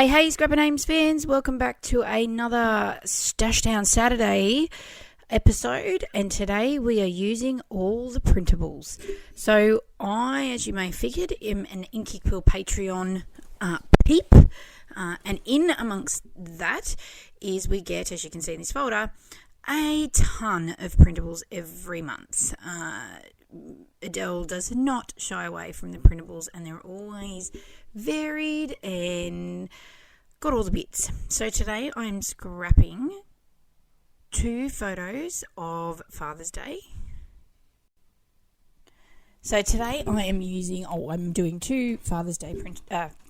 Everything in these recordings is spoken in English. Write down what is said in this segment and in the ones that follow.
Hey, Scrapper Names fans, welcome back to another Stashdown Saturday episode, and today we are using all the printables. So I, as you may have figured, am an Inky Quill Patreon peep, and in amongst that is we get, as you can see in this folder, a ton of printables every month. Adele does not shy away from the printables, and they're always varied and got all the bits. So today I'm scrapping 2 photos of Father's Day. So today I'm doing 2 Father's Day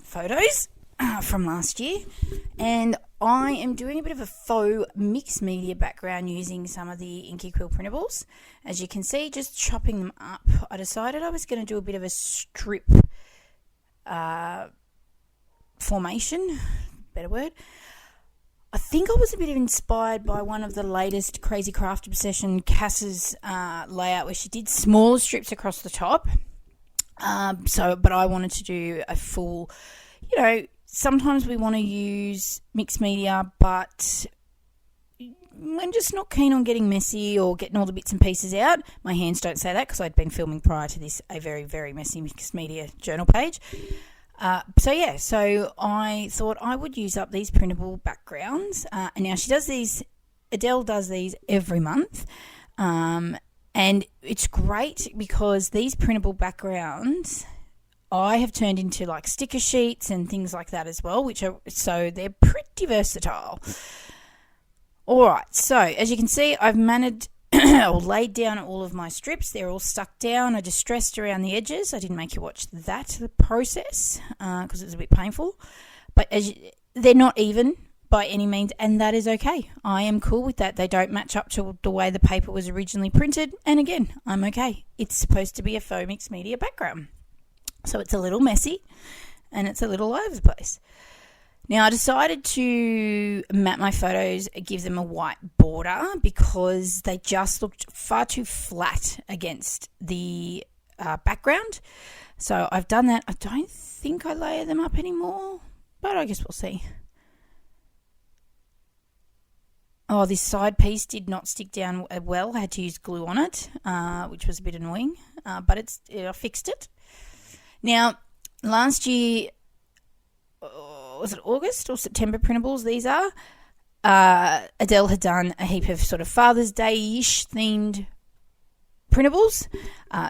photos from last year, and I am doing a bit of a faux mixed media background using some of the Inky Quill printables. As you can see, just chopping them up. I decided I was going to do a bit of a strip formation, better word. I think I was a bit inspired by one of the latest Crazy Craft Obsession Cass's layout, where she did smaller strips across the top. But I wanted to do a full, sometimes we want to use mixed media, but I'm just not keen on getting messy or getting all the bits and pieces out. My hands don't say that because I'd been filming prior to this a very, very messy mixed media journal page. So I thought I would use up these printable backgrounds. And now Adele does these every month. And it's great because these printable backgrounds I have turned into like sticker sheets and things like that as well, so they're pretty versatile. All right, so as you can see, I've managed or laid down all of my strips. They're all stuck down. I distressed around the edges. I didn't make you watch the process because it was a bit painful. But they're not even by any means, and that is okay. I am cool with that. They don't match up to the way the paper was originally printed, and again, I'm okay. It's supposed to be a faux mixed media background. So it's a little messy and it's a little all over the place. Now, I decided to map my photos, give them a white border because they just looked far too flat against the background. So I've done that. I don't think I layer them up anymore, but I guess we'll see. Oh, this side piece did not stick down well. I had to use glue on it, which was a bit annoying, but I fixed it. Now, last year, was it August or September printables these are? Adele had done a heap of sort of Father's Day-ish themed printables.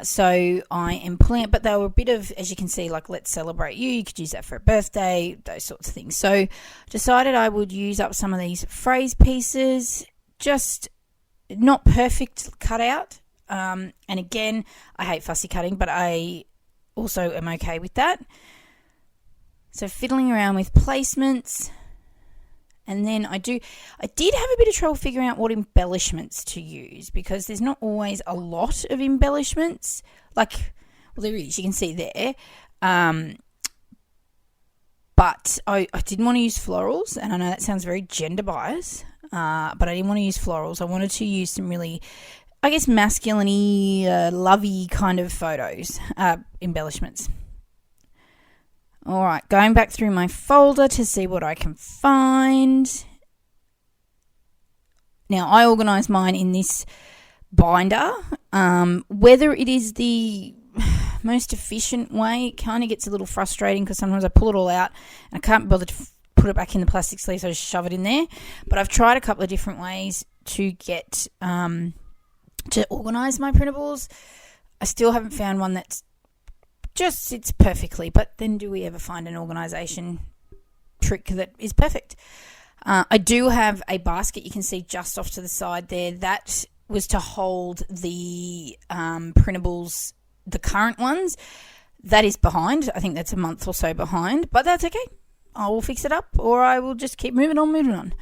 So I am pulling it, but they were a bit of, as you can see, like Let's Celebrate You. You could use that for a birthday, those sorts of things. So decided I would use up some of these phrase pieces, just not perfect cutout. And again, I hate fussy cutting, but I also am okay with that. So fiddling around with placements, and then I did have a bit of trouble figuring out what embellishments to use because there's not always a lot of embellishments. There is, you can see there. But I didn't want to use florals, and I know that sounds very gender biased, but I didn't want to use florals. I wanted to use some really, I guess, masculine-y, lovey kind of photos, embellishments. All right, going back through my folder to see what I can find. Now, I organise mine in this binder. Whether it is the most efficient way, it kind of gets a little frustrating because sometimes I pull it all out and I can't bother to put it back in the plastic sleeve, so I just shove it in there. But I've tried a couple of different ways to get to organise my printables. I still haven't found one that's just sits perfectly, but then do we ever find an organisation trick that is perfect? I do have a basket you can see just off to the side there. That was to hold the printables, the current ones. That is behind. I think that's a month or so behind, but that's okay. I will fix it up, or I will just keep moving on.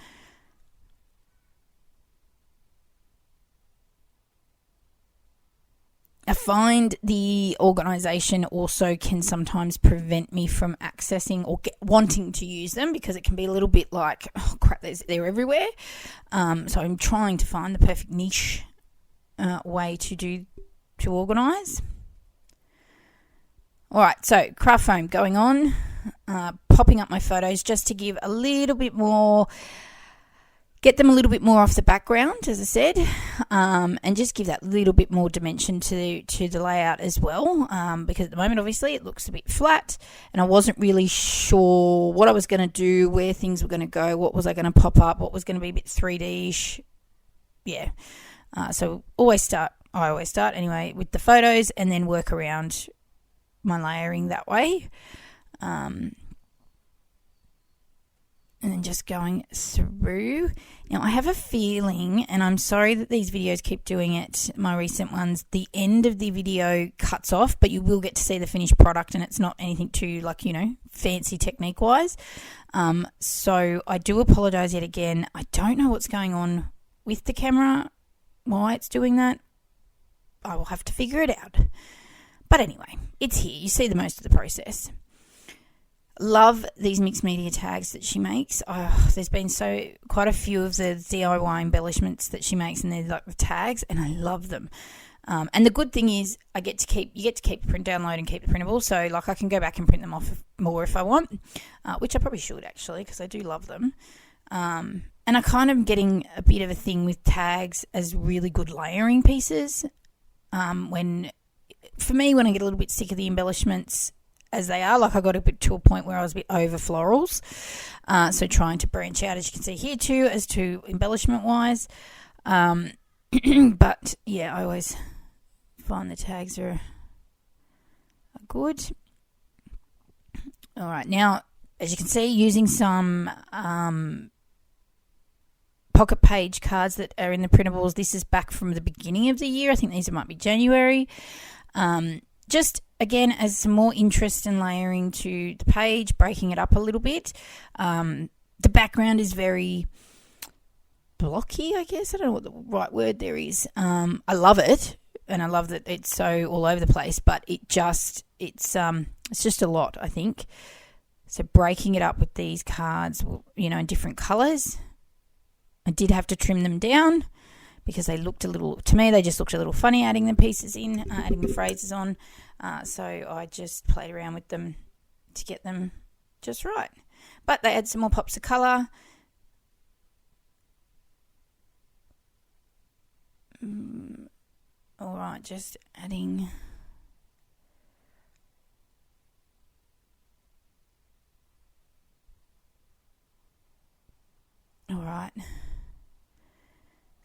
I find the organisation also can sometimes prevent me from accessing or wanting to use them because it can be a little bit like, oh crap, they're everywhere. So I'm trying to find the perfect niche way to organise. All right, so craft foam going on. popping up my photos just to give a little bit more, get them a little bit more off the background, as I said, and just give that little bit more dimension to the layout as well, because at the moment, obviously, it looks a bit flat, and I wasn't really sure what I was going to do, where things were going to go, what was I going to pop up, what was going to be a bit 3D-ish. Yeah. So I always start anyway with the photos and then work around my layering that way. And then just going through. Now, I have a feeling, and I'm sorry that these videos keep doing it, my recent ones, the end of the video cuts off, but you will get to see the finished product, and it's not anything too, like, fancy technique-wise. So I do apologise yet again. I don't know what's going on with the camera, why it's doing that. I will have to figure it out. But anyway, it's here. You see the most of the process. Love these mixed media tags that she makes. There's been quite a few of the DIY embellishments that she makes, and they're like the tags, and I love them. And the good thing is, you get to keep the print download and keep the printable. So like I can go back and print them off more if I want, which I probably should actually, because I do love them. And I kind of getting a bit of a thing with tags as really good layering pieces. When I get a little bit sick of the embellishments as they are, like I got a bit to a point where I was a bit over florals, so trying to branch out, as you can see here too, as to embellishment wise. But yeah, I always find the tags are good. All right, now as you can see, using some pocket page cards that are in the printables. This is back from the beginning of the year. I think these might be January. Just again, as some more interest in layering to the page, breaking it up a little bit. The background is very blocky, I guess. I don't know what the right word there is. I love it, and I love that it's so all over the place, but it's just a lot, I think. So breaking it up with these cards, in different colours. I did have to trim them down because they looked they just looked a little funny adding the pieces in, adding the phrases on. So I just played around with them to get them just right. But they add some more pops of colour. All right, just adding. All right.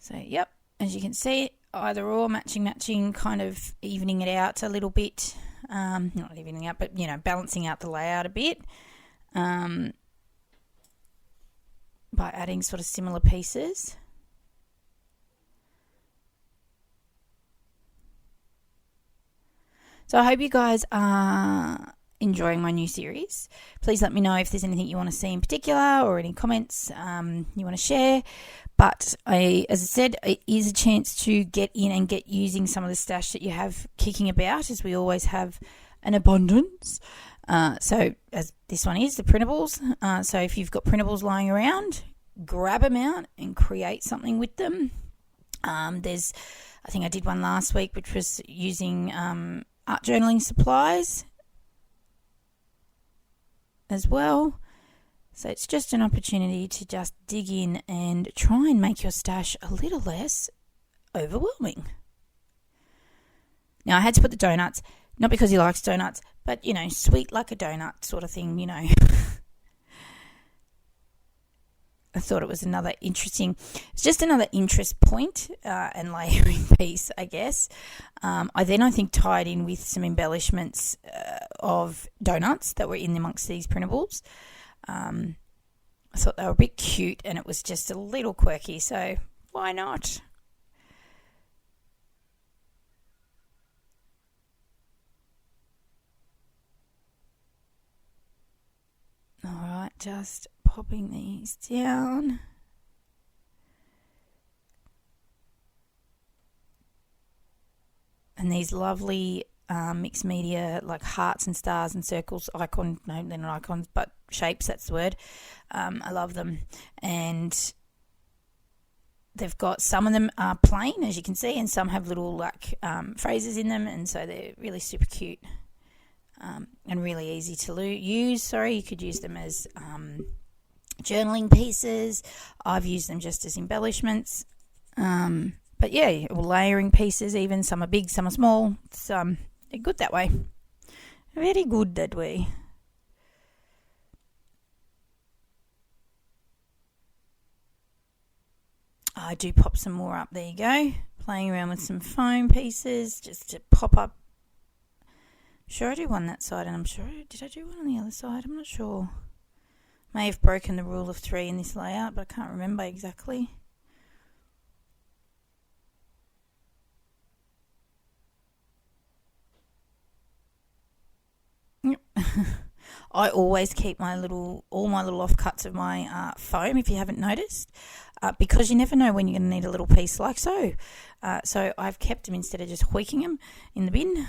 So, yep, as you can see, either or, matching, kind of evening it out a little bit. Not evening out, but, balancing out the layout a bit. By adding sort of similar pieces. So I hope you guys are enjoying my new series. Please let me know if there's anything you want to see in particular or any comments you want to share. But as I said, it is a chance to get in and get using some of the stash that you have kicking about, as we always have an abundance. So as this one is, the printables. So if you've got printables lying around, grab them out and create something with them. I think I did one last week, which was using art journaling supplies as well. So it's just an opportunity to just dig in and try and make your stash a little less overwhelming. Now I had to put the donuts, not because he likes donuts, but sweet like a donut sort of thing, I thought it was just another interest point and layering piece, I guess. I think tied in with some embellishments of donuts that were in amongst these printables. I thought they were a bit cute, and it was just a little quirky, so why not? All right, just popping these down. And these lovely mixed media, like hearts and stars and circles, they're not icons, but shapes, that's the word. I love them. And they've got, some of them are plain, as you can see, and some have little phrases in them, and so they're really super cute. and really easy to use. You could use them as journaling pieces. I've used them just as embellishments. But yeah, layering pieces even. Some are big, some are small. They're good that way. Very good that way. I do pop some more up. There you go. Playing around with some foam pieces just to pop up. Sure, I do one that side, and I'm sure, did I do one on the other side? I'm not sure. May have broken the rule of 3 in this layout, but I can't remember exactly. Yep. I always keep all my little offcuts of my foam, if you haven't noticed, because you never know when you're going to need a little piece like so. So I've kept them instead of just hoiking them in the bin.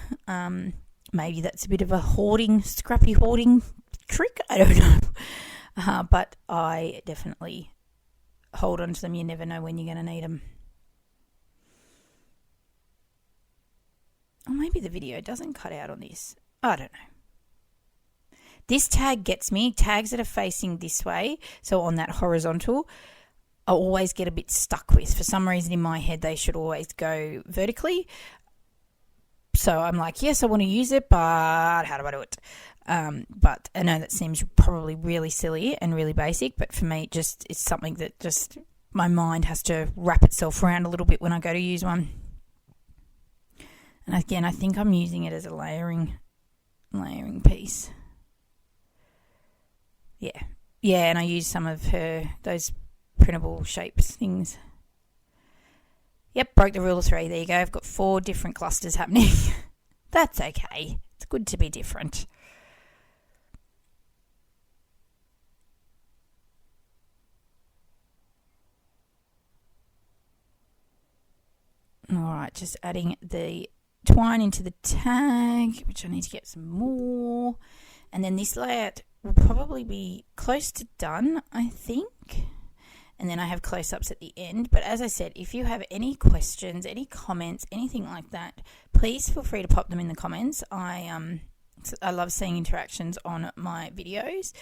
Maybe that's a bit of a scrappy hoarding trick. I don't know. But I definitely hold on to them. You never know when you're going to need them. Or maybe the video doesn't cut out on this. I don't know. This tag gets me. Tags that are facing this way, so on that horizontal, I always get a bit stuck with. For some reason in my head, they should always go vertically. So I'm like, yes, I want to use it, but how do I do it? But I know that seems probably really silly and really basic, but for me, it's something that just my mind has to wrap itself around a little bit when I go to use one. And again, I think I'm using it as a layering piece. Yeah, and I use some of those printable shapes things. Yep, broke the rule of 3. There you go. I've got 4 different clusters happening. That's okay. It's good to be different. All right, just adding the twine into the tag, which I need to get some more. And then this layout will probably be close to done, I think. And then I have close-ups at the end. But as I said, if you have any questions, any comments, anything like that, please feel free to pop them in the comments. I love seeing interactions on my videos.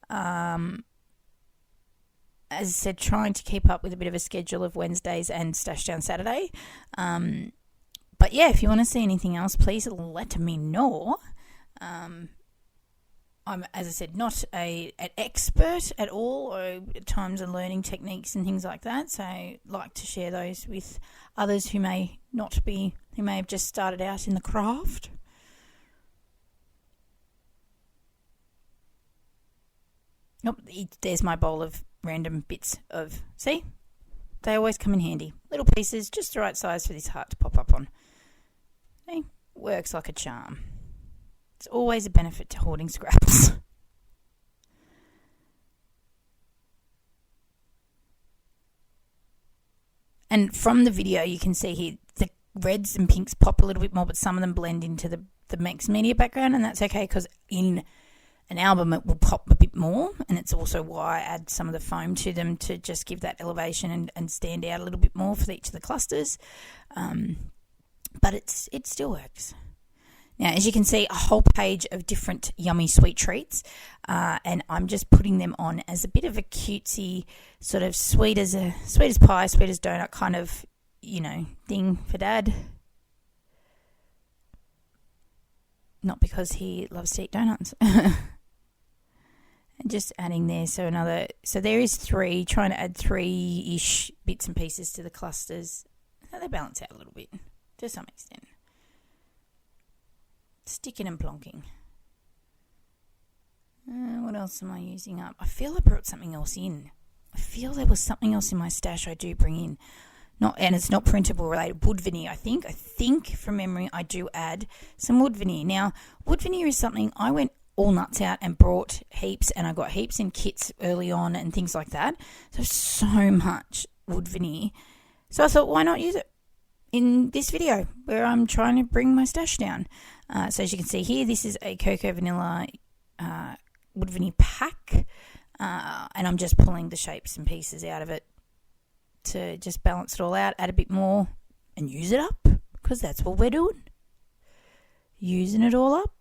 As I said, trying to keep up with a bit of a schedule of Wednesdays and Stash Down Saturday. But yeah, if you want to see anything else, please let me know. I'm, as I said, not an expert at all, or at times in learning techniques and things like that. So I like to share those with others who may have just started out in the craft. Nope, there's my bowl of random bits of, see? They always come in handy. Little pieces, just the right size for this heart to pop up on. See? Works like a charm. It's always a benefit to hoarding scraps. And from the video, you can see here the reds and pinks pop a little bit more, but some of them blend into the mixed media background, and that's okay because in an album it will pop a bit more, and it's also why I add some of the foam to them to just give that elevation and stand out a little bit more for each of the clusters. But it still works. Now, as you can see, a whole page of different yummy sweet treats, and I'm just putting them on as a bit of a cutesy, sort of sweet as pie, sweet as donut kind of, thing for Dad. Not because he loves to eat donuts. And just adding there, so there is 3, trying to add 3-ish bits and pieces to the clusters. So they balance out a little bit, to some extent. Sticking and plonking. What else am I using up? I feel I brought something else in. I feel there was something else in my stash I do bring in. And it's not printable related. Wood veneer, I think. I think from memory I do add some wood veneer. Now, wood veneer is something I went all nuts out and brought heaps, and I got heaps in kits early on and things like that. So much wood veneer. So I thought, why not use it in this video where I'm trying to bring my stash down? So as you can see here, this is a Cocoa Vanilla wood veneer pack, and I'm just pulling the shapes and pieces out of it to just balance it all out, add a bit more and use it up, because that's what we're doing. Using it all up.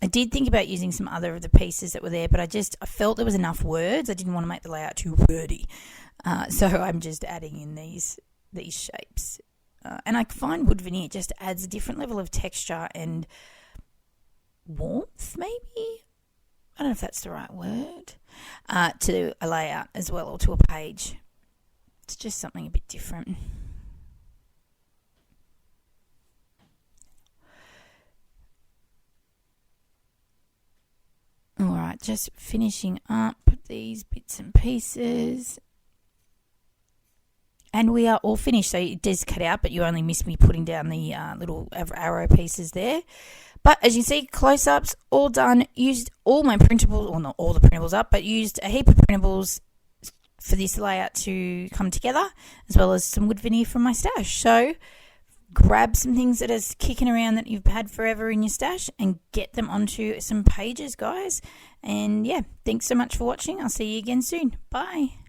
I did think about using some other of the pieces that were there, but I felt there was enough words. I didn't want to make the layout too wordy. So I'm just adding in these shapes. And I find wood veneer just adds a different level of texture and warmth, maybe? I don't know if that's the right word. To a layout as well, or to a page. It's just something a bit different. Alright, just finishing up these bits and pieces. And we are all finished. So it does cut out, but you only missed me putting down the little arrow pieces there. But as you see, close-ups, all done. Used all my printables, or not all the printables up, but used a heap of printables for this layout to come together, as well as some wood veneer from my stash. So grab some things that are kicking around that you've had forever in your stash and get them onto some pages, guys. And yeah, thanks so much for watching. I'll see you again soon. Bye.